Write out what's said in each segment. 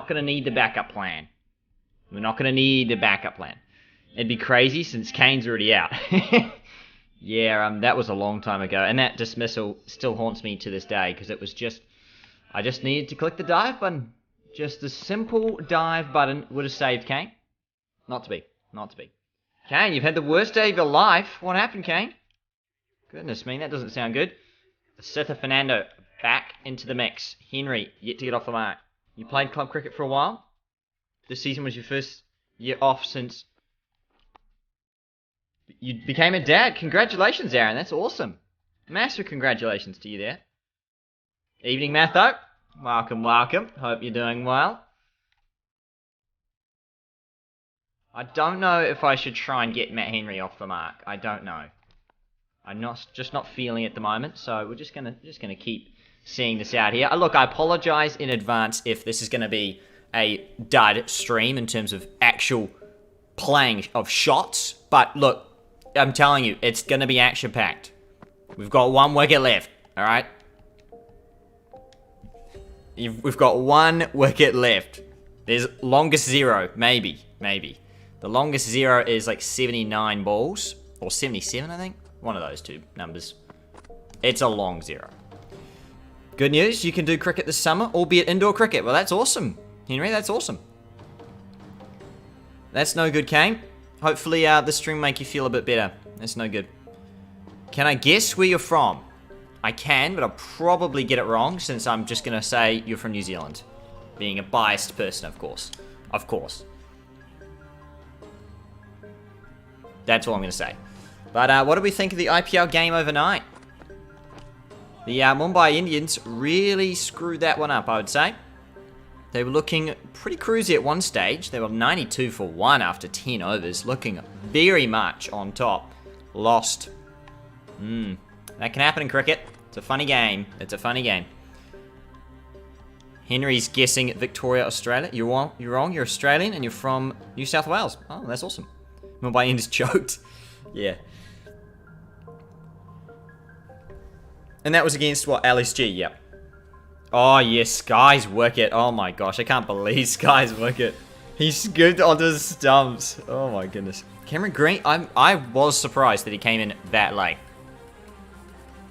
not going to need the backup plan. We're not going to need the backup plan. It'd be crazy since Kane's already out. Yeah, that was a long time ago. And that dismissal still haunts me to this day because it was just... I just needed to click the dive button. Just the simple dive button would have saved Kane. Not to be. Not to be. Kane, you've had the worst day of your life. What happened, Kane? Goodness me, that doesn't sound good. Sitha Fernando back into the mix. Henry, yet to get off the mark. You played club cricket for a while. This season was your first year off since you became a dad. Congratulations, Aaron. That's awesome. Massive congratulations to you there. Evening, Matho. Welcome, welcome. Hope you're doing well. I don't know if I should try and get Matt Henry off the mark. I don't know. I'm just not feeling it at the moment, so we're just gonna keep seeing this out here. Look, I apologize in advance if this is gonna be a dud stream in terms of actual playing of shots, but look, I'm telling you, it's gonna be action packed. We've got 1 wicket left. All right. We've got 1 wicket left. There's longest 0, maybe. The longest 0 is like 79 balls or 77, I think. One of those two numbers. It's a long 0. Good news, you can do cricket this summer, albeit indoor cricket. Well, that's awesome, Henry. That's awesome. That's no good, Kane. Hopefully, this stream will make you feel a bit better. That's no good. Can I guess where you're from? I can, but I'll probably get it wrong since I'm just going to say you're from New Zealand. Being a biased person, of course. Of course. That's all I'm going to say. But what do we think of the IPL game overnight? The Mumbai Indians really screwed that one up, I would say. They were looking pretty cruisy at one stage. They were 92 for 1 after 10 overs, looking very much on top. Lost. That can happen in cricket. It's a funny game. It's a funny game. Henry's guessing Victoria, Australia. You're wrong. You're Australian and you're from New South Wales. Oh, that's awesome. Mumbai Indians choked. Yeah. And that was against, what, LSG? Yep. Oh, yes, Sky's wicket. Oh, my gosh. I can't believe Sky's wicket. He scooped onto the stumps. Oh, my goodness. Cameron Green, I was surprised that he came in that late.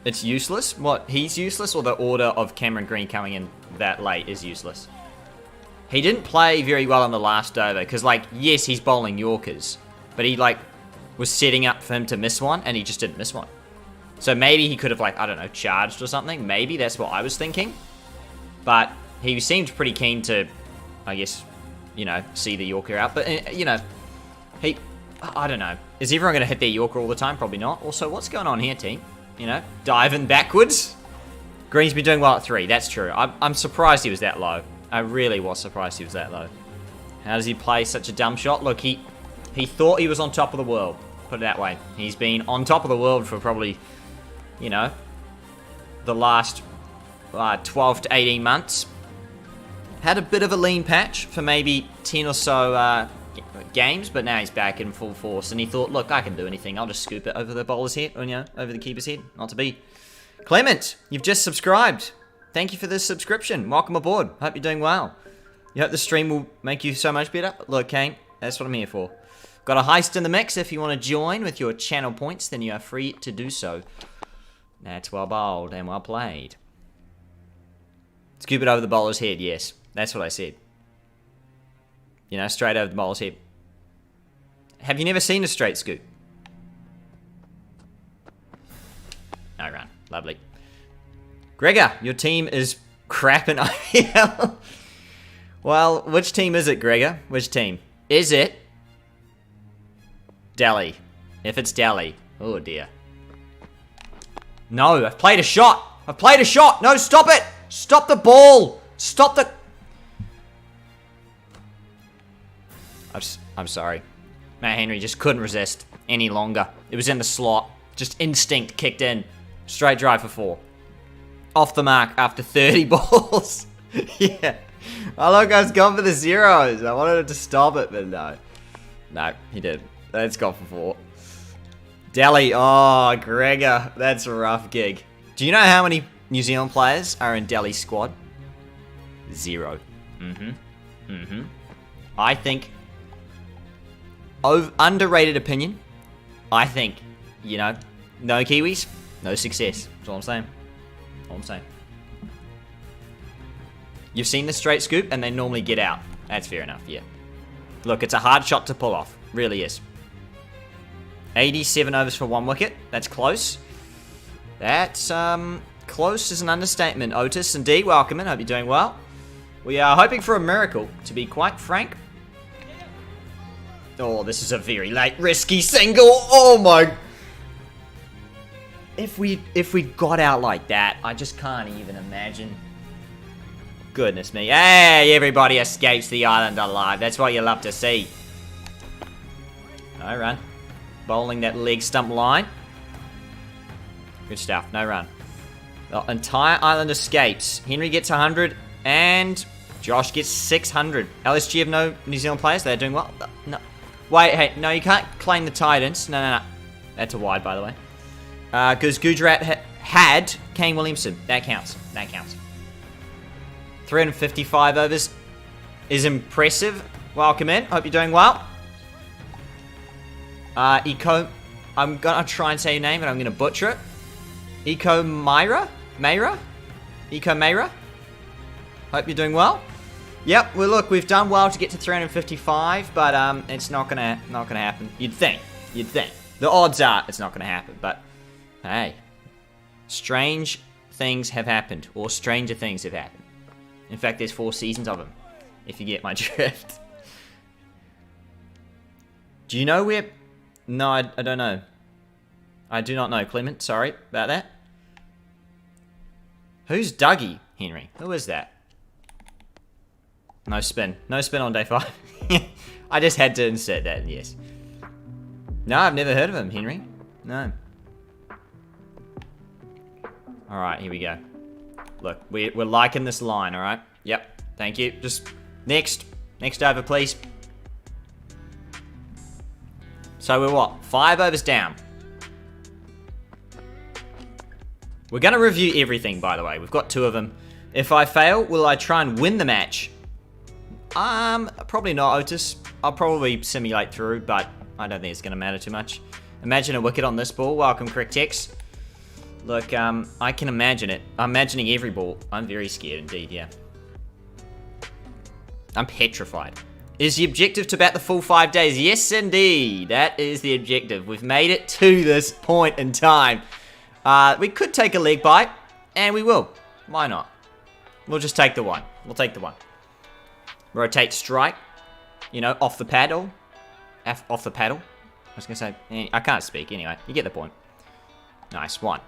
It's useless? What, he's useless? Or the order of Cameron Green coming in that late is useless? He didn't play very well on the last over. Because, like, yes, he's bowling Yorkers. But he, like, was setting up for him to miss one. And he just didn't miss one. So maybe he could have, like, I don't know, charged or something. Maybe that's what I was thinking. But he seemed pretty keen to, I guess, you know, see the Yorker out. But, you know, I don't know. Is everyone going to hit their Yorker all the time? Probably not. Also, what's going on here, team? You know, diving backwards. Green's been doing well at 3. That's true. I'm surprised he was that low. I really was surprised he was that low. How does he play such a dumb shot? Look, he thought he was on top of the world. Put it that way. He's been on top of the world for probably, you know, the last 12 to 18 months. Had a bit of a lean patch for maybe 10 or so games, but now he's back in full force. And he thought, look, I can do anything. I'll just scoop it over the bowler's head, or, you know, over the keeper's head. Not to be. Clement, you've just subscribed. Thank you for this subscription. Welcome aboard. Hope you're doing well. You hope the stream will make you so much better. Look, Kane, that's what I'm here for. Got a heist in the mix. If you want to join with your channel points, then you are free to do so. That's well bowled and well played. Scoop it over the bowler's head, yes. That's what I said. You know, straight over the bowler's head. Have you never seen a straight scoop? No run. Lovely. Gregor, your team is crap in IPL. Well, which team is it, Gregor? Which team? Is it Delhi? If it's Delhi. Oh, dear. No, I've played a shot. I've played a shot. No, stop it. Stop the ball. Stop the... I'm sorry. Matt Henry just couldn't resist any longer. It was in the slot. Just instinct kicked in. Straight drive for 4. Off the mark after 30 balls. Yeah. Oh, look, I was gone for the zeros. I wanted to stop it, but no. No, he did. It's gone for 4. Delhi. Oh, Gregor. That's a rough gig. Do you know how many New Zealand players are in Delhi's squad? 0. I think, underrated opinion, I think, you know, no Kiwis, no success. That's all I'm saying. All I'm saying. You've seen the straight scoop, and they normally get out. That's fair enough, yeah. Look, it's a hard shot to pull off. Really is. 87 overs for 1 wicket. That's close. That's, close is an understatement. Otis, indeed, welcome in. Hope you're doing well. We are hoping for a miracle, to be quite frank. Oh, this is a very late, risky single. Oh, my... If we got out like that, I just can't even imagine. Goodness me. Hey, everybody escapes the island alive. That's what you love to see. No run. Bowling that leg stump line. Good stuff. No run. The entire island escapes. Henry gets 100 and Josh gets 600. LSG have no New Zealand players. They're doing well. No. Wait, hey, no, you can't claim the Titans. No. That's a wide, by the way. Because Gujarat had Kane Williamson. That counts. 355 overs is impressive. Welcome in. Hope you're doing well. Eco, I'm going to try and say your name, but I'm going to butcher it. Eco Myra? Eco Mayra? Hope you're doing well. Yep, well look, we've done well to get to 355, but it's not gonna happen. You'd think. The odds are it's not gonna happen, but hey. Strange things have happened, or stranger things have happened. In fact, there's 4 seasons of them, if you get my drift. Do you know where... No, I don't know. I do not know, Clement. Sorry about that. Who's Dougie, Henry? Who is that? No spin. No spin on day 5. I just had to insert that, yes. No, I've never heard of him, Henry. No. Alright, here we go. Look, we're liking this line, alright? Yep, thank you. Just next over, please. So we're what? 5 overs down. We're going to review everything, by the way. We've got 2 of them. If I fail, will I try and win the match? Probably not, Otis. I'll probably simulate through, but I don't think it's going to matter too much. Imagine a wicket on this ball. Welcome, Correct Tex. Look, I can imagine it. I'm imagining every ball. I'm very scared indeed, yeah. I'm petrified. Is the objective to bat the full 5 days? Yes, indeed. That is the objective. We've made it to this point in time. We could take a leg bite, and we will. Why not? We'll just take the one. We'll take the one. Rotate strike. You know, off the paddle. Off the paddle. I was going to say, I can't speak anyway. You get the point. Nice, 1.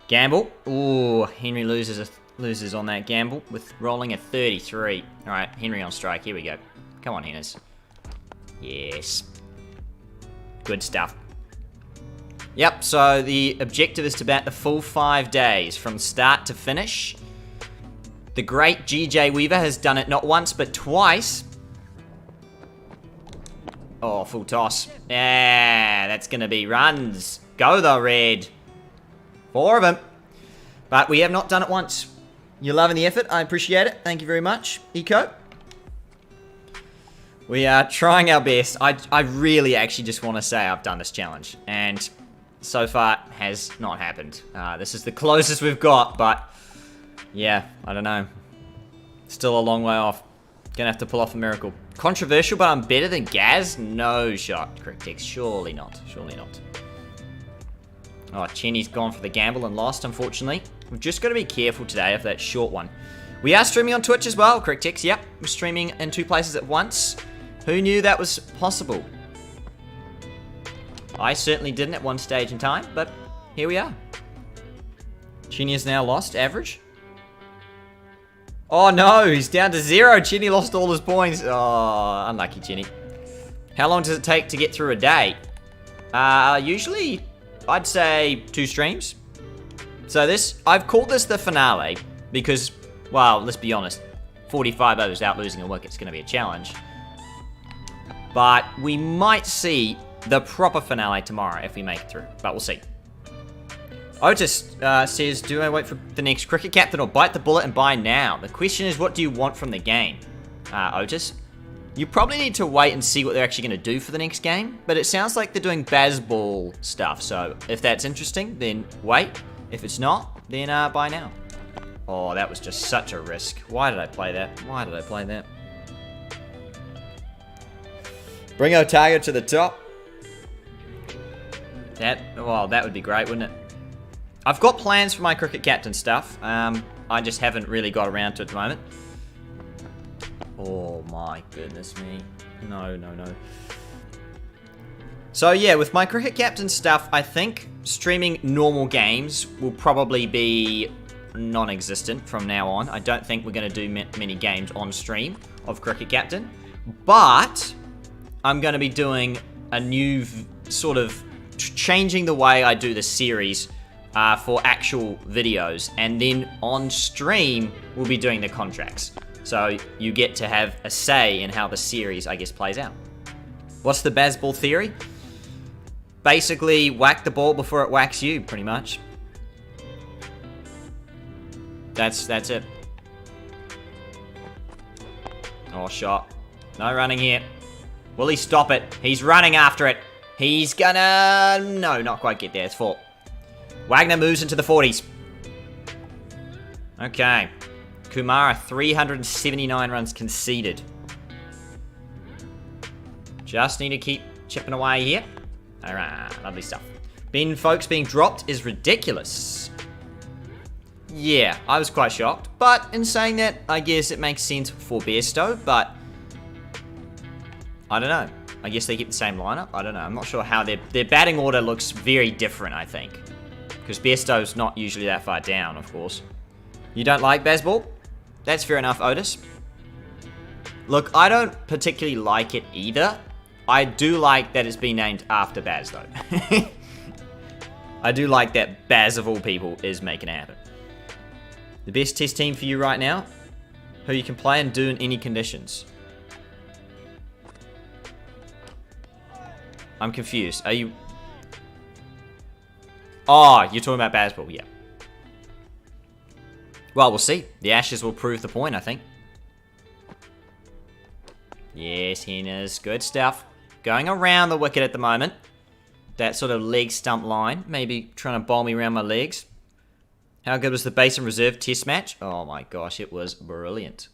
Gamble. Ooh, Henry loses on that gamble with rolling a 33. All right, Henry on strike. Here we go. Come on, Henners. Yes. Good stuff. Yep, so the objective is to bat the full 5 days from start to finish. The great GJ Weaver has done it not once, but twice. Oh, full toss. Yeah, that's going to be runs. Go the red. 4 of them. But we have not done it once. You're loving the effort. I appreciate it. Thank you very much, Eco. We are trying our best. I really actually just want to say I've done this challenge. And so far, it has not happened. This is the closest we've got, but... Yeah, I don't know. Still a long way off. Gonna have to pull off a miracle. Controversial, but I'm better than Gaz? No shot, Correct Tex. Surely not. Surely not. Oh, Cheney's gone for the gamble and lost, unfortunately. We've just got to be careful today of that short one. We are streaming on Twitch as well, Correct Tex. Yep, we're streaming in 2 places at once. Who knew that was possible? I certainly didn't at one stage in time, but here we are. Cheney is now lost. Average. Oh no, he's down to 0. Cheney lost all his points. Oh, unlucky Cheney. How long does it take to get through a day? Usually, I'd say 2 streams. So I've called this the finale because, well, let's be honest, 45 overs without losing a wicket is going to be a challenge. But we might see the proper finale tomorrow if we make it through, but we'll see. Otis says, do I wait for the next cricket captain or bite the bullet and buy now? The question is, what do you want from the game? Otis. You probably need to wait and see what they're actually going to do for the next game, but it sounds like they're doing baseball stuff, so if that's interesting, then wait. If it's not, then buy now. Oh, that was just such a risk. Why did I play that? Why did I play that? Bring Otago to the top. Well, that would be great, wouldn't it? I've got plans for my cricket captain stuff. I just haven't really got around to it at the moment. Oh my goodness me. No, no, no. So yeah, with my cricket captain stuff, I think streaming normal games will probably be non-existent from now on. I don't think we're going to do many games on stream of cricket captain. But I'm going to be doing a new sort of changing the way I do the series for actual videos. And then on stream, we'll be doing the contracts. So you get to have a say in how the series, I guess, plays out. What's the baseball theory? Basically, whack the ball before it whacks you, pretty much. That's it. Oh, shot. No running here. Will he stop it? He's running after it. He's gonna... No, not quite get there. It's 4. Wagner moves into the 40s. Okay. Kumara, 379 runs conceded. Just need to keep chipping away here. Alright, lovely stuff. Ben Folks being dropped is ridiculous. Yeah, I was quite shocked. But in saying that, I guess it makes sense for Bairstow, but I don't know. I guess they keep the same lineup. I don't know. I'm not sure how their batting order looks very different, I think. Because Bairstow's not usually that far down, of course. You don't like baseball? That's fair enough, Otis. Look, I don't particularly like it either. I do like that it's been named after Baz, though. I do like that Baz, of all people, is making it happen. The best test team for you right now? Who you can play and do in any conditions? I'm confused. Are you... Oh, you're talking about baseball, yeah. Well, we'll see. The Ashes will prove the point, I think. Yes, Henners. Good stuff. Going around the wicket at the moment. That sort of leg stump line. Maybe trying to bowl me around my legs. How good was the Basin Reserve test match? Oh my gosh, it was brilliant.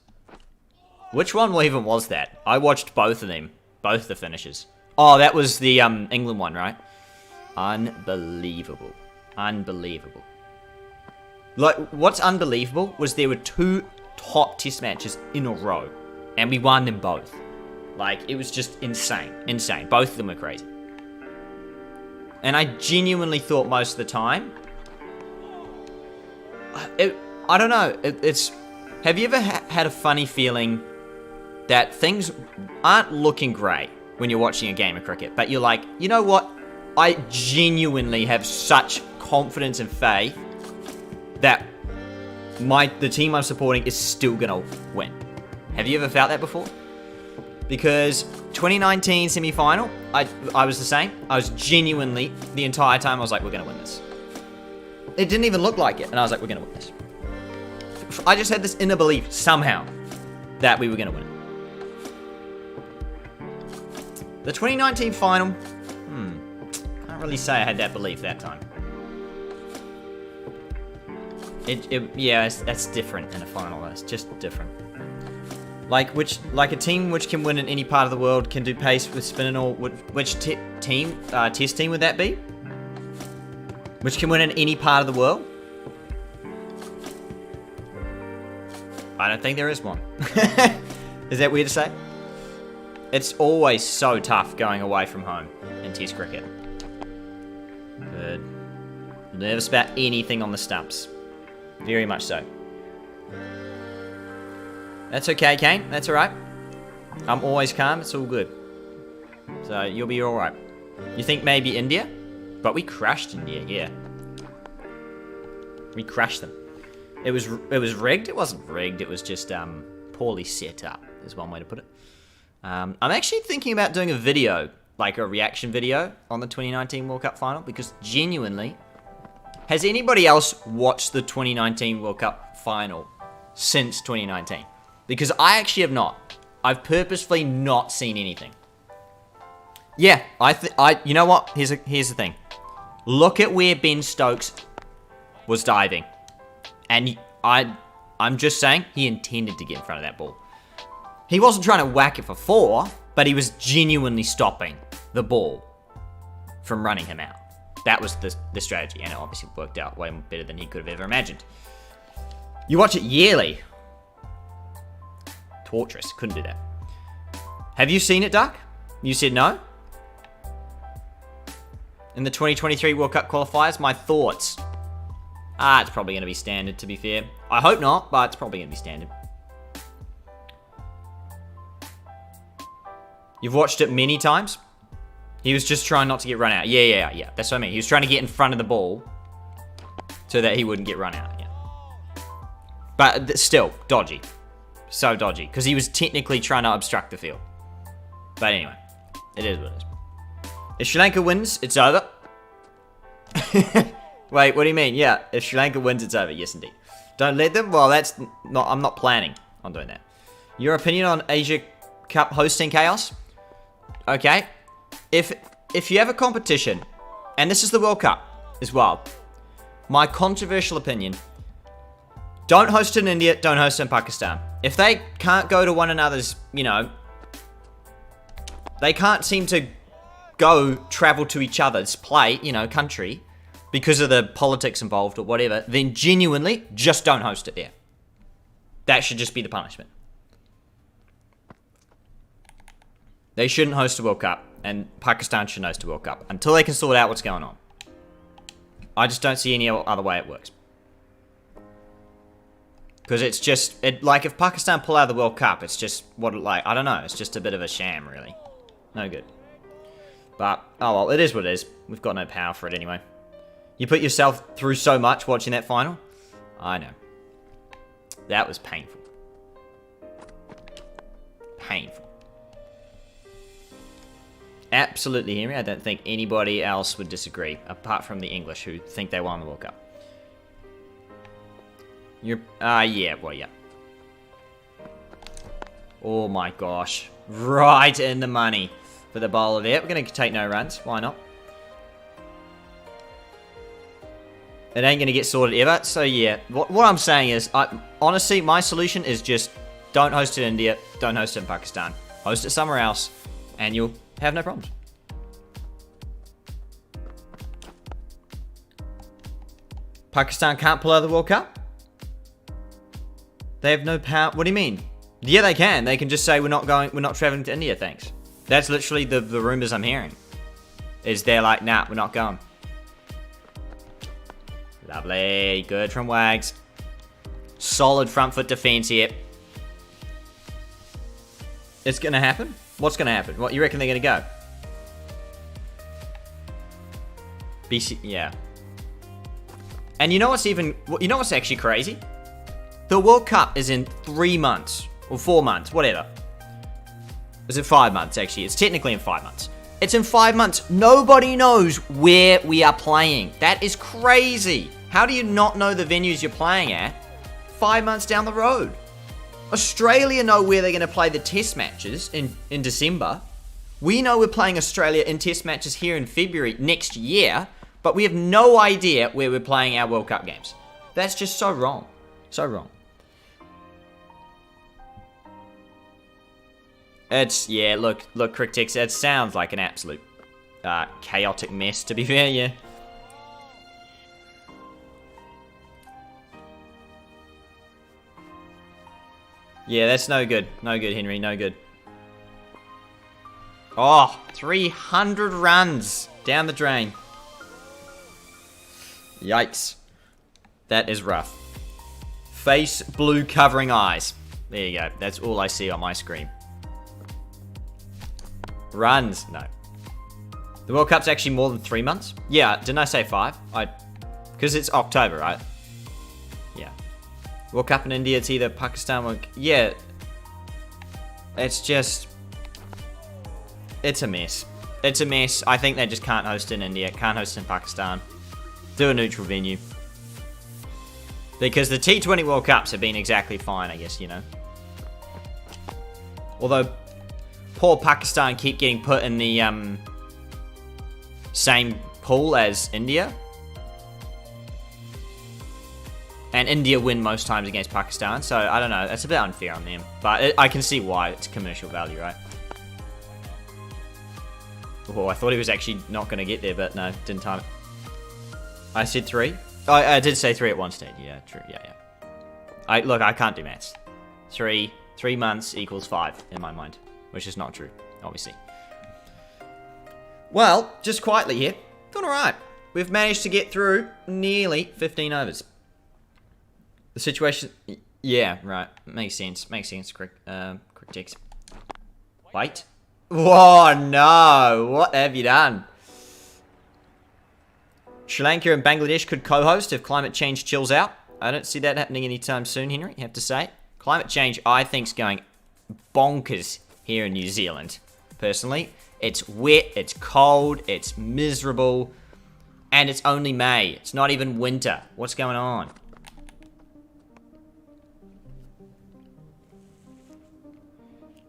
Which one even was that? I watched both of them. Both the finishes. Oh, that was the England one, right? Unbelievable. Unbelievable. Like, what's unbelievable was there were 2 top test matches in a row. And we won them both. Like, it was just insane. Insane. Both of them were crazy. And I genuinely thought most of the time... I don't know. It's... Have you ever had a funny feeling that things aren't looking great when you're watching a game of cricket, but you're like, you know what? I genuinely have such confidence and faith that the team I'm supporting is still gonna win. Have you ever felt that before? Because 2019 semi-final, I was the same. I was genuinely, the entire time, I was like, we're gonna win this. It didn't even look like it, and I was like, we're gonna win this. I just had this inner belief, somehow, that we were gonna win it. The 2019 final, can't really say I had that belief that time. Yeah, that's different in a final. It's just different. Like a team which can win in any part of the world can do pace with spin and all. Which test team would that be? Which can win in any part of the world? I don't think there is one. Is that weird to say? It's always so tough going away from home in Test cricket. Good. Nervous about anything on the stumps. Very much so. That's okay, Kane. That's alright. I'm always calm. It's all good. So, you'll be alright. You think maybe India? But we crushed India, yeah. We crushed them. It was rigged? It wasn't rigged. It was just poorly set up, is one way to put it. I'm actually thinking about doing a video, like a reaction video, on the 2019 World Cup final, because genuinely, has anybody else watched the 2019 World Cup final since 2019? Because I actually have not. I've purposefully not seen anything. Yeah, you know what? Here's the thing. Look at where Ben Stokes was diving. And I'm just saying, he intended to get in front of that ball. He wasn't trying to whack it for 4, but he was genuinely stopping the ball from running him out. That was the strategy, and it obviously worked out way better than he could have ever imagined. You watch it yearly. Torturous. Couldn't do that. Have you seen it, Duck? You said no? In the 2023 World Cup qualifiers, my thoughts. It's probably going to be standard, to be fair. I hope not, but it's probably going to be standard. You've watched it many times? He was just trying not to get run out. Yeah. That's what I mean. He was trying to get in front of the ball so that he wouldn't get run out. Yeah. But still, dodgy. So dodgy. Because he was technically trying to obstruct the field. But anyway, it is what it is. If Sri Lanka wins, it's over. Wait, what do you mean? Yeah, if Sri Lanka wins, it's over. Yes, indeed. Don't let them? Well, that's not... I'm not planning on doing that. Your opinion on Asia Cup hosting chaos? Okay. If you have a competition, and this is the World Cup as well, my controversial opinion, don't host in India, don't host in Pakistan. If they can't go to one another's, they can't seem to travel to each other's country, because of the politics involved or whatever, then genuinely, just don't host it there. That should just be the punishment. They shouldn't host a World Cup, and Pakistan shouldn't host a World Cup until they can sort out what's going on. I just don't see any other way it works. Because it's just, like, if Pakistan pull out of the World Cup, it's just, I don't know, it's just a bit of a sham, really. No good. But, oh well, it is what it is. We've got no power for it anyway. You put yourself through so much watching that final? I know. That was painful. Painful. Absolutely, Henry. I don't think anybody else would disagree, apart from the English, who think they won the World Cup. Yeah. Oh my gosh. Right in the money for the bowler there. We're going to take no runs. Why not? It ain't going to get sorted ever. So yeah, what I'm saying is, honestly, my solution is just don't host it in India, don't host it in Pakistan. Host it somewhere else, and you'll have no problems. Pakistan can't pull out of the World Cup? They have no power. What do you mean? Yeah, they can. They can just say we're not traveling to India, thanks. That's literally the rumors I'm hearing. Is they're like, nah, we're not going. Lovely. Good from Wags. Solid front foot defense here. It's going to happen? What's going to happen? What, you reckon they're going to go? BC, yeah. And you know what's actually crazy? The World Cup is in 3 months. Or 4 months, whatever. Is it 5 months, actually? It's technically in 5 months. It's in 5 months. Nobody knows where we are playing. That is crazy. How do you not know the venues you're playing at 5 months down the road? Australia know where they're going to play the test matches in December. We know we're playing Australia in test matches here in February next year, but we have no idea where we're playing our World Cup games. That's just so wrong. So wrong. Yeah, look, Cricktix, it sounds like an absolute chaotic mess, to be fair, yeah. Yeah, that's no good. No good, Henry, no good. Oh, 300 runs down the drain. Yikes. That is rough. Face blue covering eyes. There you go. That's all I see on my screen. Runs. No. The World Cup's actually more than 3 months? Yeah, didn't I say 5? Because it's October, right? Yeah. World Cup in India, it's either Pakistan. Yeah. It's just... It's a mess. It's a mess. I think they just can't host in India. Can't host in Pakistan. Do a neutral venue. Because the T20 World Cups have been exactly fine, I guess, you know. Although, poor Pakistan keep getting put in the same pool as India. And India win most times against Pakistan, so I don't know. That's a bit unfair on them. But I can see why. It's commercial value, right? Oh, I thought he was actually not going to get there, but no, didn't time it. I said 3. Oh, I did say 3 at one stage. Yeah, true. Yeah. Look, I can't do maths. 3 months equals 5 in my mind, which is not true, obviously. Well, just quietly here. Doing all right. We've managed to get through nearly 15 overs. The situation... Yeah, right. Makes sense. Quick ticks. Wait. Whoa, no. What have you done? Sri Lanka and Bangladesh could co-host if climate change chills out. I don't see that happening anytime soon, Henry, you have to say. Climate change, I think, is going bonkers here in New Zealand, personally. It's wet, it's cold, it's miserable, and it's only May. It's not even winter. What's going on?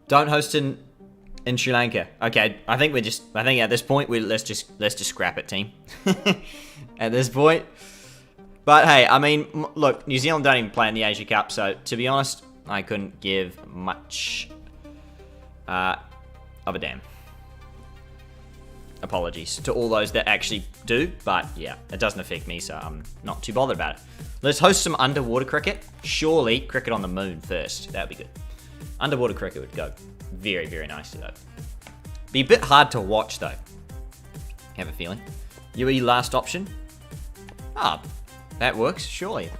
Don't host in Sri Lanka. Okay, I think at this point let's just scrap it, team. At this point. But hey, I mean, look, New Zealand don't even play in the Asia Cup, so to be honest, I couldn't give much of a damn. Apologies to all those that actually do, but yeah, it doesn't affect me, so I'm not too bothered about it. Let's host some underwater cricket. Surely cricket on the moon first. That would be good. Underwater cricket would go very, very nicely, though. Be a bit hard to watch, though. Have a feeling. UE last option. Ah, that works, surely.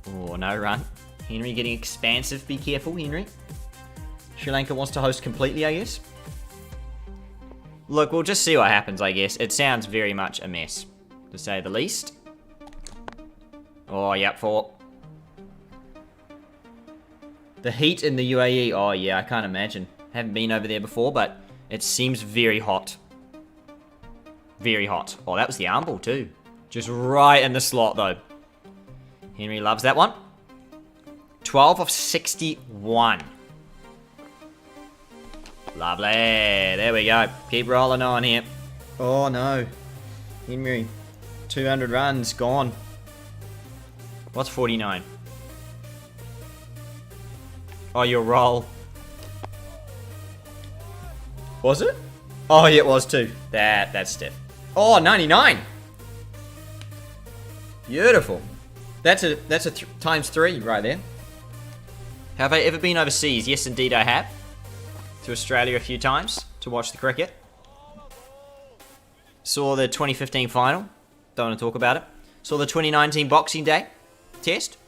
Oh, no run. Henry getting expansive. Be careful, Henry. Sri Lanka wants to host completely, I guess. Look, we'll just see what happens, I guess. It sounds very much a mess, to say the least. Oh, yep, 4. The heat in the UAE, oh yeah, I can't imagine. Haven't been over there before, but it seems very hot. Very hot. Oh, that was the arm ball too. Just right in the slot though. Henry loves that one. 12 of 61. Lovely. There we go. Keep rolling on here. Oh no. Henry. 200 runs, gone. What's 49? Oh, your roll. Was it? Oh, yeah, it was too. That's stiff. Oh, 99. Beautiful. That's a times 3 right there. Have I ever been overseas? Yes, indeed, I have. To Australia a few times to watch the cricket. Saw the 2015 final. Don't want to talk about it. Saw the 2019 Boxing Day test.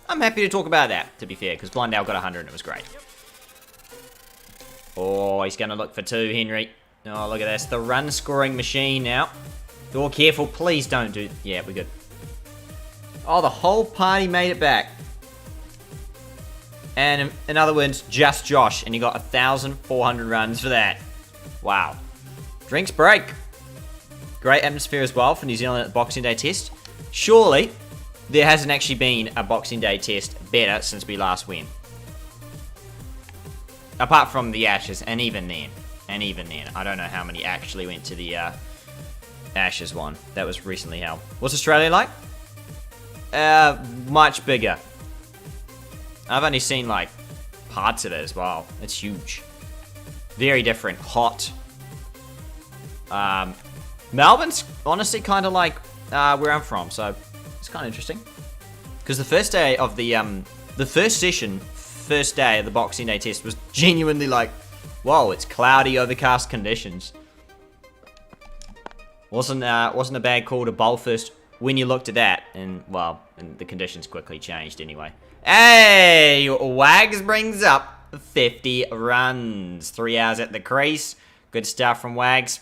I'm happy to talk about that, to be fair, because Blundell got 100 and it was great. Oh, he's going to look for 2, Henry. Oh, look at this. The run-scoring machine now. Oh, careful. Please don't do... Yeah, we're good. Oh, the whole party made it back. And in other words, just Josh. And he got 1,400 runs for that. Wow. Drinks break. Great atmosphere as well for New Zealand at the Boxing Day test. Surely... there hasn't actually been a Boxing Day test better since we last went. Apart from the Ashes, and even then. I don't know how many actually went to the Ashes one. That was recently held. What's Australia like? Much bigger. I've only seen, like, parts of it as well. It's huge. Very different. Hot. Melbourne's honestly kind of like where I'm from, so... it's kind of interesting. Because the first day of the first day of the Boxing Day test was genuinely like, whoa, it's cloudy, overcast conditions. Wasn't a bad call to bowl first when you looked at that. And, well, and the conditions quickly changed anyway. Hey, Wags brings up 50 runs. 3 hours at the crease. Good stuff from Wags.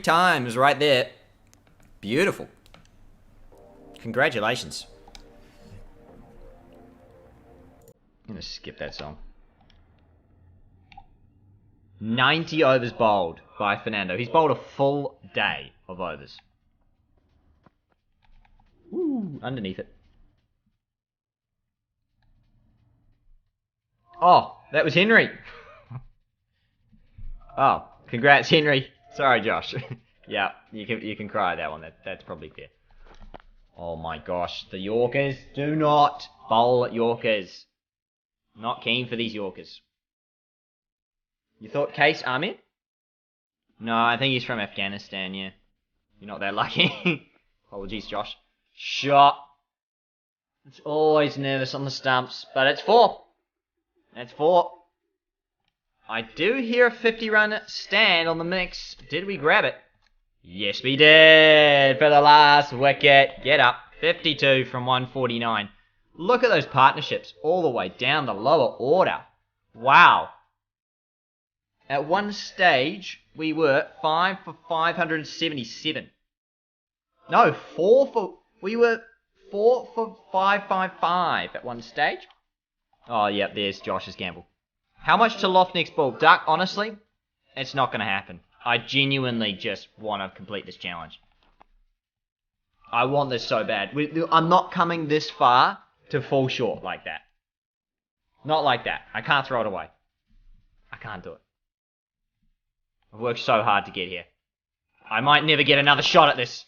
times right there. Beautiful. Congratulations. I'm going to skip that song. 90 overs bowled by Fernando. He's bowled a full day of overs. Ooh, underneath it. Oh, that was Henry. Oh, congrats, Henry. Sorry, Josh. Yeah, you can cry at that one. That's probably fair. Oh my gosh, the Yorkers. Do not bowl at Yorkers. Not keen for these Yorkers. You thought Case Ahmed? No, I think he's from Afghanistan, yeah. You're not that lucky. Apologies, Josh. Shot. It's always nervous on the stumps, but it's 4. That's 4. I do hear a 50-run stand on the mix. Did we grab it? Yes, we did for the last wicket. Get up. 52 from 149. Look at those partnerships all the way down the lower order. Wow. At one stage, we were 5 for 577. No, we were 4 for 555 at one stage. Oh, yep, there's Josh's gamble. How much to loft next ball? Duck, honestly, it's not going to happen. I genuinely just want to complete this challenge. I want this so bad. I'm not coming this far to fall short like that. Not like that. I can't throw it away. I can't do it. I've worked so hard to get here. I might never get another shot at this.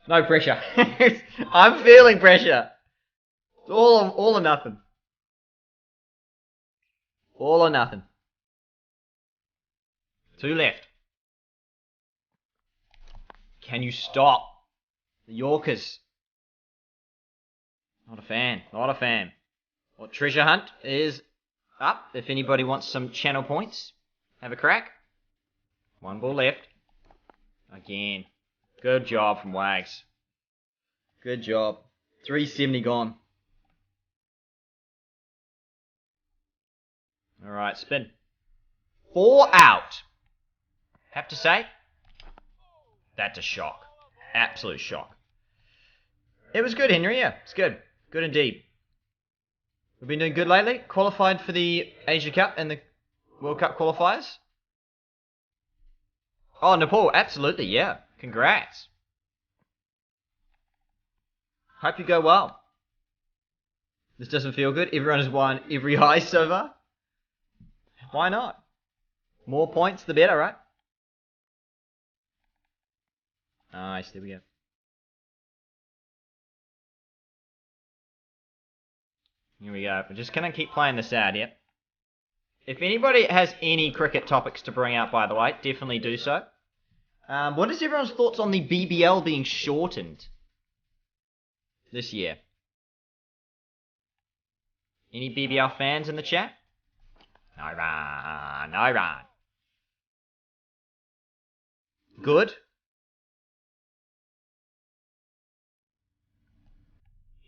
No pressure. I'm feeling pressure. It's all or nothing. All or nothing. 2 left. Can you stop? The Yorkers. Not a fan. Not a fan. Well, treasure hunt is up. If anybody wants some channel points, have a crack. 1 ball left. Again. Good job from Wags. Good job. 370 gone. Alright, spin. 4 out. Have to say, that's a shock. Absolute shock. It was good, Henry, yeah. It's good. Good indeed. We've been doing good lately. Qualified for the Asia Cup and the World Cup qualifiers. Oh, Nepal, absolutely, yeah. Congrats. Hope you go well. This doesn't feel good. Everyone has won every high so far. Why not? More points, the better, right? Nice, there we go. Here we go. We're just going to keep playing this out, yep. If anybody has any cricket topics to bring out, by the way, definitely do so. What is everyone's thoughts on the BBL being shortened this year? Any BBL fans in the chat? No run, no run. Good.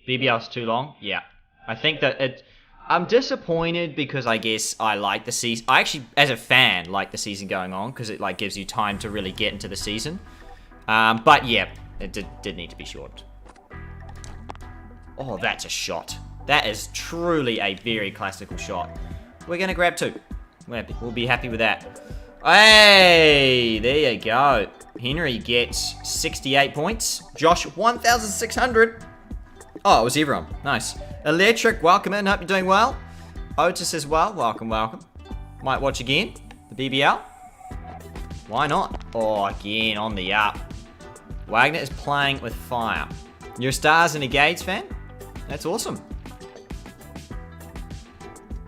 BBL's too long? Yeah. I think that I'm disappointed because I guess I like the season. I actually, as a fan, like the season going on because it like gives you time to really get into the season. But yeah, it did need to be short. Oh, that's a shot. That is truly a very classical shot. We're going to grab 2. We'll be happy with that. Hey, there you go. Henry gets 68 points. Josh, 1,600. Oh, it was everyone. Nice. Electric, welcome in. Hope you're doing well. Otis as well. Welcome, welcome. Might watch again. The BBL. Why not? Oh, again, on the up. Wagner is playing with fire. You're a Stars and a Gades fan? That's awesome.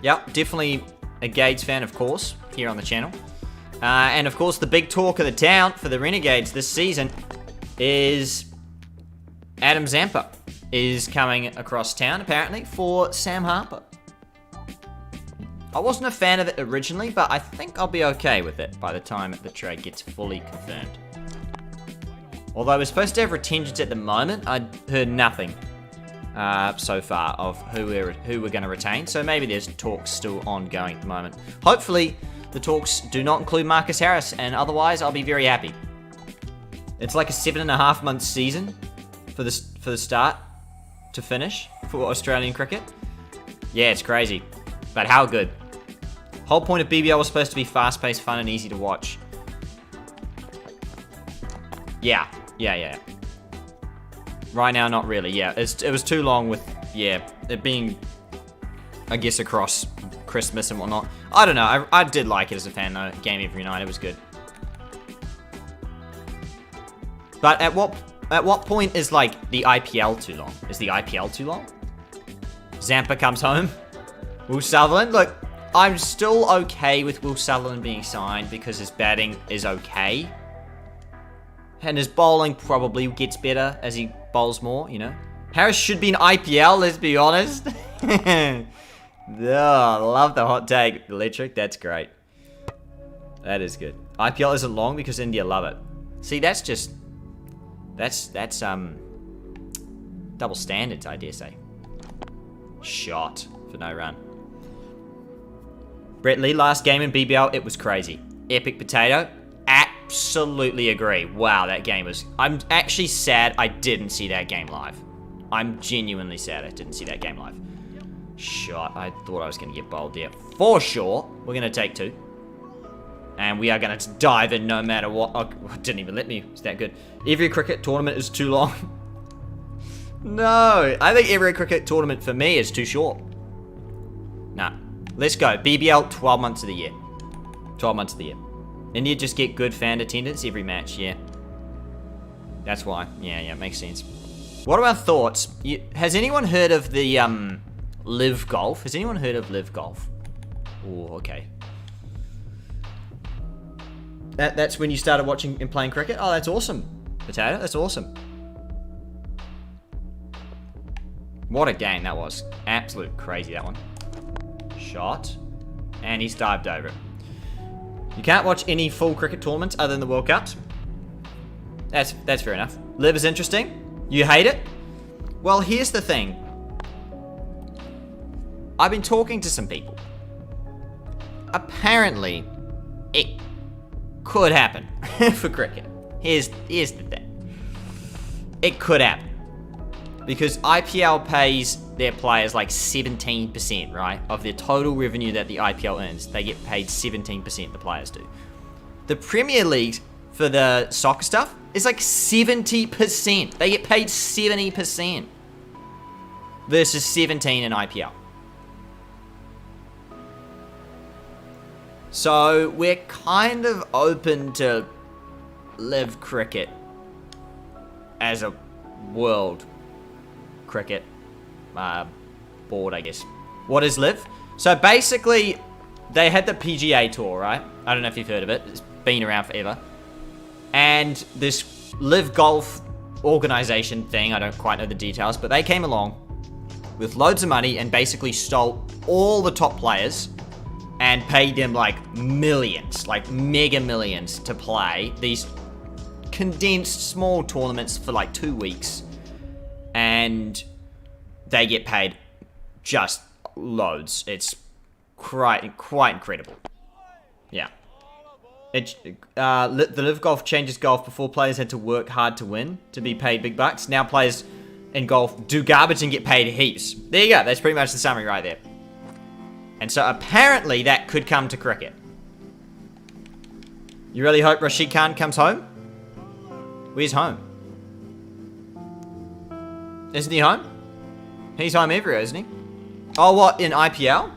Yep, definitely a Gades fan, of course, here on the channel. And, of course, the big talk of the town for the Renegades this season is Adam Zampa is coming across town, apparently, for Sam Harper. I wasn't a fan of it originally, but I think I'll be okay with it by the time the trade gets fully confirmed. Although we're supposed to have retentions at the moment, I heard nothing so far of who we're going to retain. So maybe there's talks still ongoing at the moment. Hopefully, the talks do not include Marcus Harris, and otherwise I'll be very happy. It's like a 7.5 month season for the start to finish for Australian cricket. Yeah, it's crazy, but how good. Whole point of BBL was supposed to be fast-paced, fun, and easy to watch. Yeah. Right now, not really. Yeah, it was too long with it being, I guess, across Christmas and whatnot. I don't know. I did like it as a fan though. Game every night, it was good. But at what point is like the IPL too long? Is the IPL too long? Zampa comes home. Will Sutherland, look, I'm still okay with Will Sutherland being signed because his batting is okay. And his bowling probably gets better as he bowls more, you know. Harris should be in IPL, let's be honest. Oh, I love the hot take. Electric, that's great. That is good. IPL isn't long because India love it. See, that's double standards, I dare say. Shot for no run. Brett Lee, last game in BBL, it was crazy. Epic potato. Absolutely agree. Wow, that game was... I'm actually sad I didn't see that game live. I'm genuinely sad I didn't see that game live. Shot. I thought I was going to get bowled there. For sure. We're going to take 2. And we are going to dive in no matter what. Oh, it didn't even let me. It's that good. Every cricket tournament is too long. No. I think every cricket tournament for me is too short. Nah. Let's go. BBL, 12 months of the year. 12 months of the year. India just get good fan attendance every match, yeah. That's why. Yeah, makes sense. What are our thoughts? Has anyone heard of the Live Golf? Has anyone heard of Live Golf? Oh, okay. That's when you started watching and playing cricket? Oh, that's awesome. Potato, that's awesome. What a game that was. Absolute crazy, that one. Shot. And he's dived over it. You can't watch any full cricket tournaments other than the World Cups. That's fair enough. Live is interesting. You hate it? Well, here's the thing. I've been talking to some people. Apparently, it could happen for cricket. Here's the thing. It could happen. Because IPL pays their players like 17%, right? Of their total revenue that the IPL earns, they get paid 17%, the players do. The Premier League, for the soccer stuff, is like 70%. They get paid 70% versus 17 in IPL. So we're kind of open to live cricket as a world cricket board, I guess. What is live? So basically, they had the PGA Tour, right? I don't know if you've heard of it. It's been around forever. And this live golf organization thing, I don't quite know the details, but they came along with loads of money and basically stole all the top players and paid them like millions, like mega millions to play these condensed small tournaments for like 2 weeks. And they get paid just loads. It's quite incredible. Yeah. The Live Golf changes golf. Before, players had to work hard to win to be paid big bucks. Now players in golf do garbage and get paid heaps. There you go. That's pretty much the summary right there. And so apparently that could come to cricket. You really hope Rashid Khan comes home? Where's home? Isn't he home? He's home everywhere, isn't he? Oh, what? In IPL?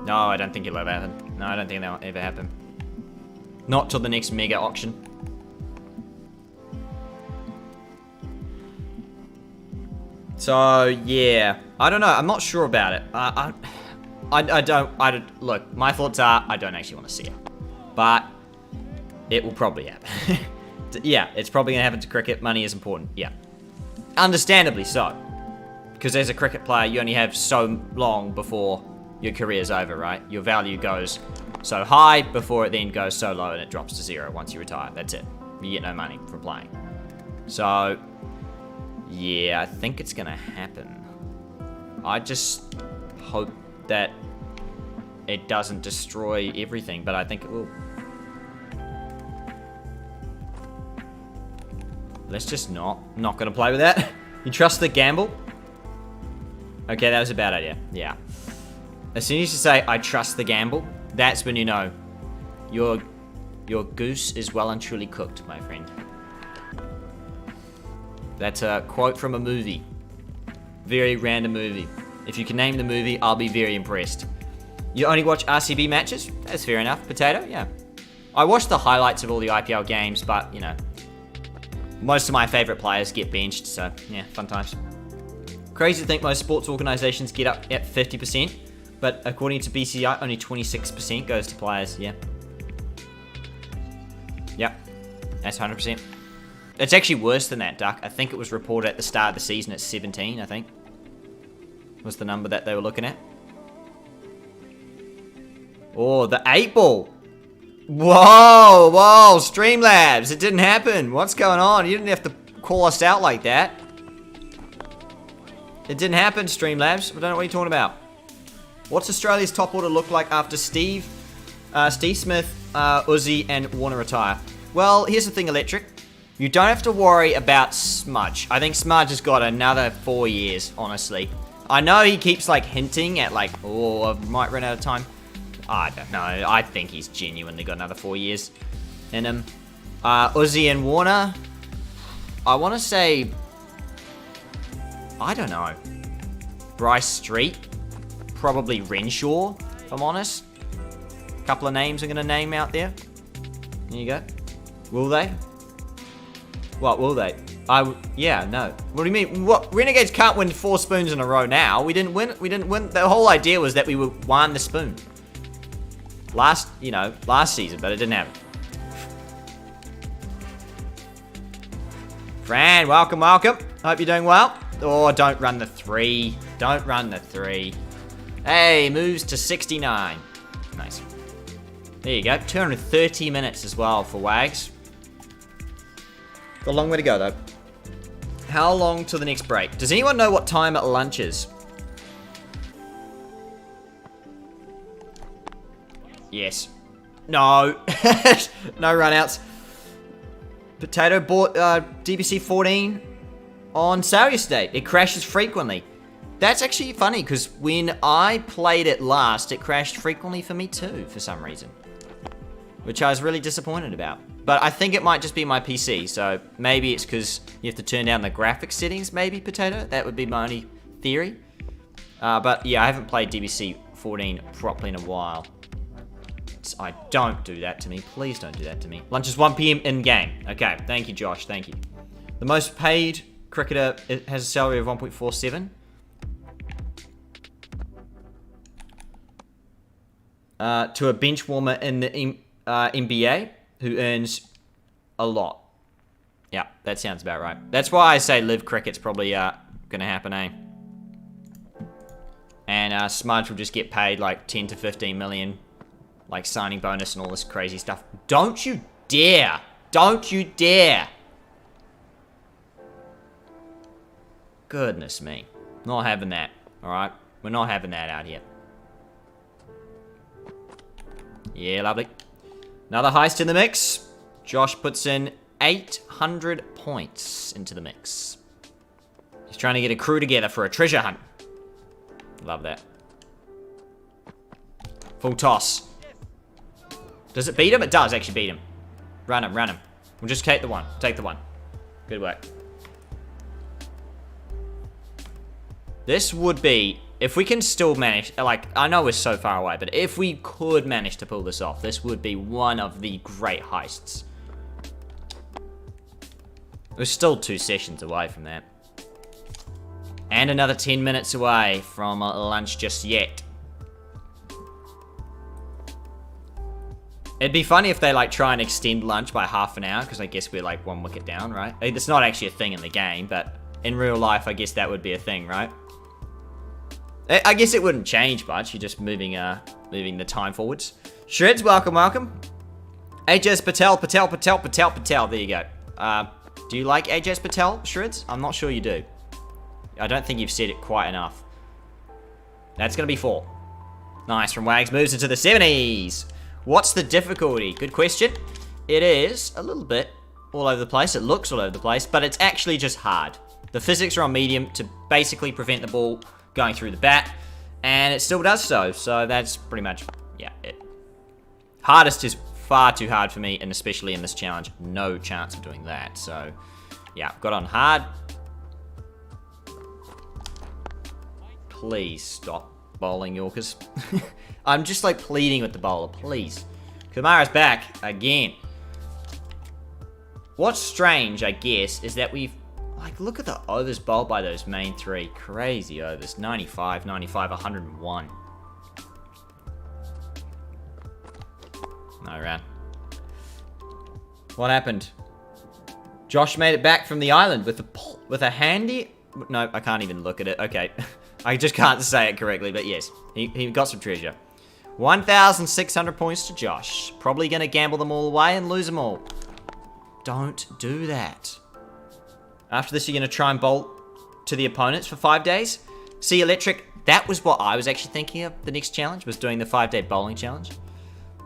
No, I don't think it'll ever happen. No, I don't think that'll ever happen. Not till the next mega auction. So, yeah. I don't know. I'm not sure about it. Look, my thoughts are, I don't actually want to see it. But, it will probably happen. Yeah, it's probably going to happen to cricket. Money is important. Yeah. Understandably so. Because as a cricket player, you only have so long before your career's over, right? Your value goes so high before it then goes so low and it drops to 0 once you retire. That's it. You get no money from playing. So, yeah, I think it's going to happen. I just hope that it doesn't destroy everything, but I think it will. Let's just not gonna play with that. You trust the gamble? Okay, that was a bad idea. Yeah. As soon as you say, I trust the gamble, that's when you know your goose is well and truly cooked, my friend. That's a quote from a movie. Very random movie. If you can name the movie, I'll be very impressed. You only watch RCB matches? That's fair enough. Potato? Yeah. I watch the highlights of all the IPL games, but, you know, most of my favorite players get benched, so, yeah, fun times. Crazy to think most sports organizations get up at 50%, but according to BCI, only 26% goes to players, yeah. Yep, that's 100%. It's actually worse than that, Duck. I think it was reported at the start of the season at 17, I think. Was the number that they were looking at. Oh, the 8-ball. Whoa, whoa, Streamlabs. It didn't happen. What's going on? You didn't have to call us out like that. It didn't happen, Streamlabs. I don't know what you're talking about. What's Australia's top order look like after Steve Smith, Uzi, and Warner retire? Well, here's the thing, Electric. You don't have to worry about Smudge. I think Smudge has got another 4 years, honestly. I know he keeps, like, hinting at, like, oh, I might run out of time. I don't know. I think he's genuinely got another 4 years in him. Uzi and Warner, I want to say, I don't know. Bryce Street, probably Renshaw, if I'm honest. A couple of names I'm going to name out there. There you go. Will they? What will they? Yeah, no. What do you mean? What? Renegades can't win 4 spoons in a row now. We didn't win. The whole idea was that we would win the spoon. Last season, but it didn't happen. Fran, welcome. Hope you're doing well. Oh, don't run the 3. Don't run the 3. Hey, moves to 69. Nice. There you go. 230 minutes as well for Wags. Got a long way to go, though. How long till the next break? Does anyone know what time at lunch is? Yes. No. No runouts. Potato bought DBC 14 on sale yesterday. It crashes frequently. That's actually funny, because when I played it last, it crashed frequently for me too, for some reason. Which I was really disappointed about. But I think it might just be my PC, so maybe it's because you have to turn down the graphics settings, maybe, Potato? That would be my only theory. But yeah, I haven't played DBC 14 properly in a while. I don't do that to me. Please don't do that to me. Lunch is 1 PM in-game. Okay, thank you, Josh. Thank you. The most paid cricketer has a salary of 1.47. To a bench warmer in the NBA who earns a lot. Yeah, that sounds about right. That's why I say live cricket's probably going to happen, eh? And Smudge will just get paid like 10 to 15 million. Like signing bonus and all this crazy stuff. Don't you dare. Don't you dare. Goodness me. Not having that. Alright? We're not having that out here. Yeah, lovely. Another heist in the mix. Josh puts in 800 points into the mix. He's trying to get a crew together for a treasure hunt. Love that. Full toss. Does it beat him? It does actually beat him. Run him, run him. We'll just take the one. Take the one. Good work. This would be, if we can still manage, like, I know we're so far away, but if we could manage to pull this off, this would be one of the great heists. We're still 2 sessions away from that. And another 10 minutes away from lunch just yet. It'd be funny if they, like, try and extend lunch by half an hour, because I guess we're, like, 1 wicket down, right? It's not actually a thing in the game, but in real life, I guess that would be a thing, right? I guess it wouldn't change much. You're just moving the time forwards. Shreds, welcome. AJS Patel. There you go. Do you like AJS Patel, Shreds? I'm not sure you do. I don't think you've said it quite enough. That's going to be 4. Nice from Wags. Moves into the 70s. What's the difficulty? Good question. It is a little bit all over the place. It looks all over the place, but it's actually just hard. The physics are on medium to basically prevent the ball going through the bat, and it still does so. So that's pretty much, yeah, it. Hardest is far too hard for me, and especially in this challenge, no chance of doing that. So, yeah, got on hard. Please stop bowling Yorkers. I'm just like pleading with the bowler, please. Kumara's back again. What's strange, I guess, is that we've, like, look at the overs bowled by those main three. Crazy overs. 95, 95, 101. No run. What happened? Josh made it back from the island with a handy... No, I can't even look at it. Okay. I just can't say it correctly, but yes. He got some treasure. 1,600 points to Josh. Probably going to gamble them all away and lose them all. Don't do that. After this, you're going to try and bowl to the opponents for 5 days. See, Electric, that was what I was actually thinking of. The next challenge was doing the 5-day bowling challenge.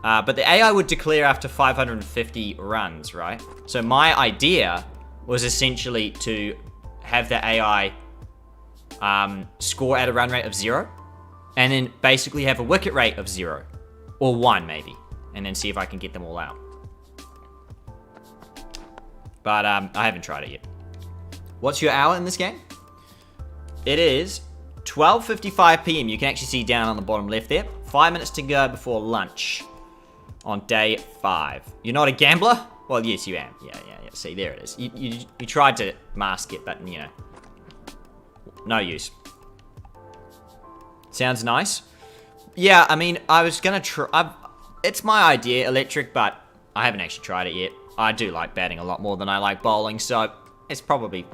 But the AI would declare after 550 runs, right? So my idea was essentially to have the AI score at a run rate of 0. And then basically have a wicket rate of 0. Or 1, maybe. And then see if I can get them all out. But I haven't tried it yet. What's your hour in this game? It is 12:55 PM. You can actually see down on the bottom left there. 5 minutes to go before lunch on day 5. You're not a gambler? Well, yes, you am. Yeah. See, there it is. You tried to mask it, but, you know. No use. Sounds nice. Yeah, I mean, I was going to try... It's my idea, Electric, but I haven't actually tried it yet. I do like batting a lot more than I like bowling, so it's probably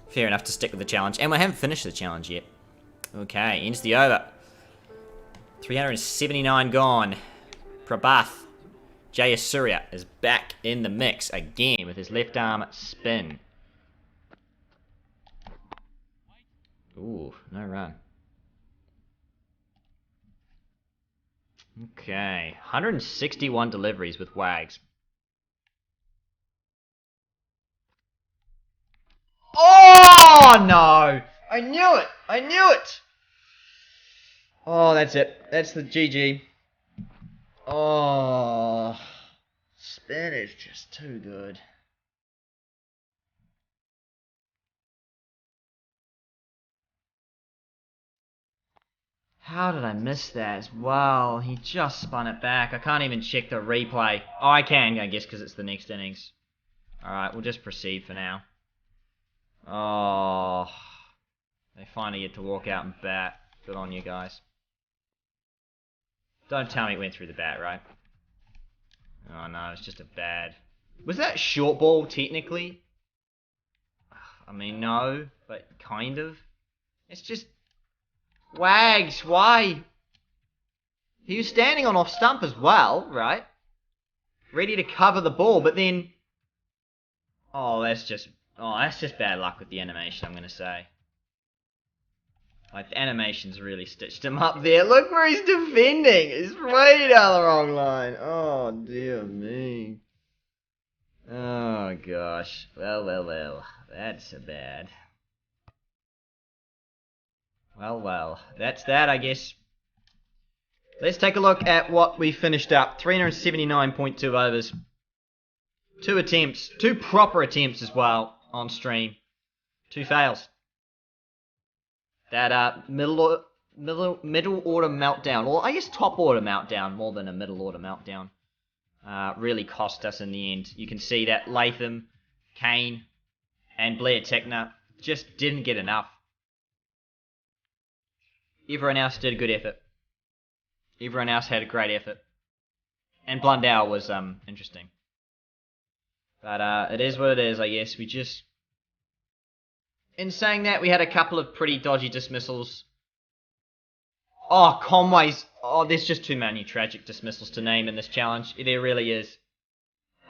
fair enough to stick with the challenge. And we haven't finished the challenge yet. Okay, ends the over. 379 gone. Prabhath Jayasuriya is back in the mix again with his left arm spin. Ooh, no run. Okay, 161 deliveries with Wags. Oh, no! I knew it! I knew it! Oh, that's it. That's the GG. Oh, spin is just too good. How did I miss that as well? He just spun it back. I can't even check the replay. Oh, I can, I guess, because it's the next innings. Alright, we'll just proceed for now. Oh, they finally get to walk out and bat. Good on you guys. Don't tell me it went through the bat, right? Oh no, it's just a bad... Was that short ball, technically? I mean, no, but kind of. It's just... Wags, why? He was standing on off stump as well, right? Ready to cover the ball, but then... Oh, that's just bad luck with the animation, I'm going to say. Like, the animation's really stitched him up there. Look where he's defending. He's way down the wrong line. Oh, dear me. Oh, gosh. Well. That's a bad. Well. That's that, I guess. Let's take a look at what we finished up. 379.2 overs. 2 attempts. 2 proper attempts as well on stream. 2 fails. That middle order meltdown, or I guess top order meltdown more than a middle order meltdown, really cost us in the end. You can see that Latham, Kane, and Blair Tickner just didn't get enough. Everyone else did a good effort. Everyone else had a great effort. And Blundell was interesting. But it is what it is, I guess. We just... In saying that, we had a couple of pretty dodgy dismissals. Oh, Conway's... Oh, there's just too many tragic dismissals to name in this challenge. There really is.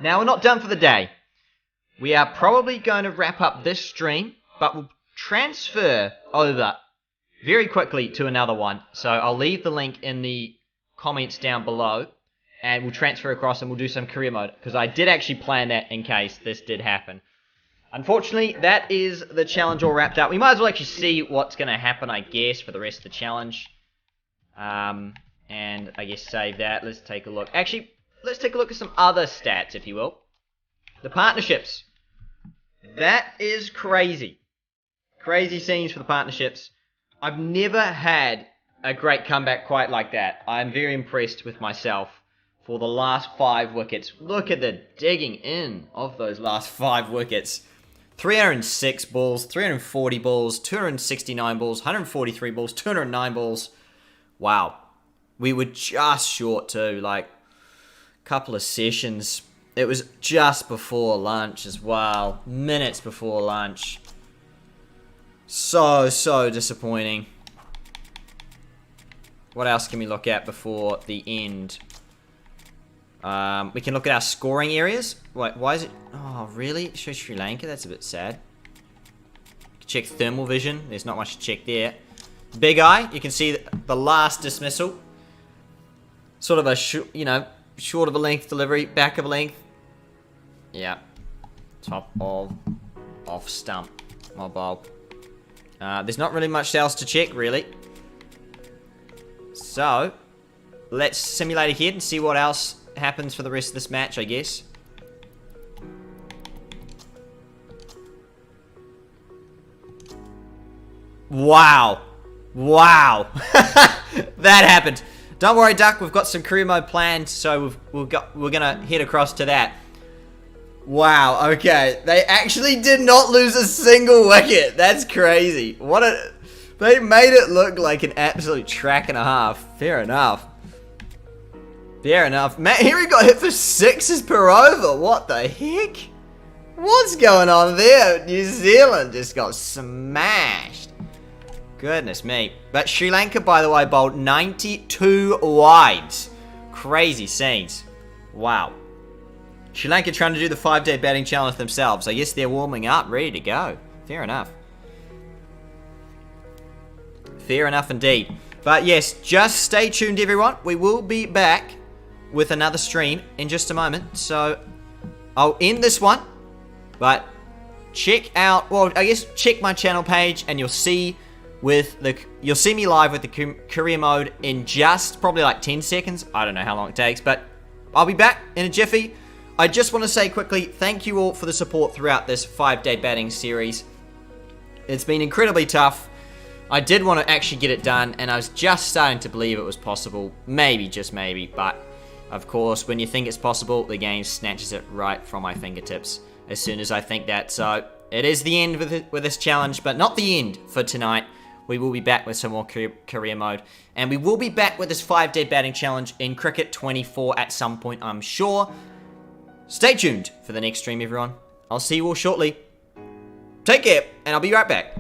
Now, we're not done for the day. We are probably going to wrap up this stream, but we'll transfer over very quickly to another one. So I'll leave the link in the comments down below, and we'll transfer across and we'll do some career mode, because I did actually plan that in case this did happen. Unfortunately, that is the challenge all wrapped up. We might as well actually see what's going to happen, I guess, for the rest of the challenge. And I guess save that. Let's take a look. Actually, let's take a look at some other stats, if you will. The partnerships. That is crazy. Crazy scenes for the partnerships. I've never had a great comeback quite like that. I'm very impressed with myself for the last 5 wickets. Look at the digging in of those last 5 wickets. 306 balls, 340 balls, 269 balls, 143 balls, 209 balls. Wow. We were just short too, like a couple of sessions. It was just before lunch as well. Minutes before lunch. So disappointing. What else can we look at before the end? We can look at our scoring areas. Wait, why is it... Oh, really? It shows Sri Lanka? That's a bit sad. Check thermal vision. There's not much to check there. Big Eye. You can see the last dismissal. Sort of a, short of a length delivery. Back of a length. Yeah. Top of off stump. Mobile. There's not really much else to check, really. So, let's simulate ahead and see what else happens for the rest of this match, I guess. Wow. Wow. That happened. Don't worry, Duck. We've got some career mode planned, so we're gonna head across to that. Wow. Okay. They actually did not lose a single wicket. That's crazy. They made it look like an absolute track and a half. Fair enough. Fair enough. Matt Henry got hit for 6s per over. What the heck? What's going on there? New Zealand just got smashed. Goodness me. But Sri Lanka, by the way, bowled 92 wides. Crazy scenes. Wow. Sri Lanka trying to do the 5-day batting challenge themselves. I guess they're warming up, ready to go. Fair enough. Fair enough indeed. But yes, just stay tuned, everyone. We will be back with another stream in just a moment. So I'll end this one. But check out, well, I guess check my channel page and you'll see me live with the career mode in just probably like 10 seconds. I don't know how long it takes, but I'll be back in a jiffy. I just want to say quickly, thank you all for the support throughout this 5-day batting series. It's been incredibly tough. I did want to actually get it done, and I was just starting to believe it was possible. Maybe, just maybe, but of course, when you think it's possible, the game snatches it right from my fingertips as soon as I think that. So, it is the end with this challenge, but not the end for tonight. We will be back with some more career mode, and we will be back with this 5-day batting challenge in Cricket 24 at some point, I'm sure. Stay tuned for the next stream, everyone. I'll see you all shortly. Take care, and I'll be right back.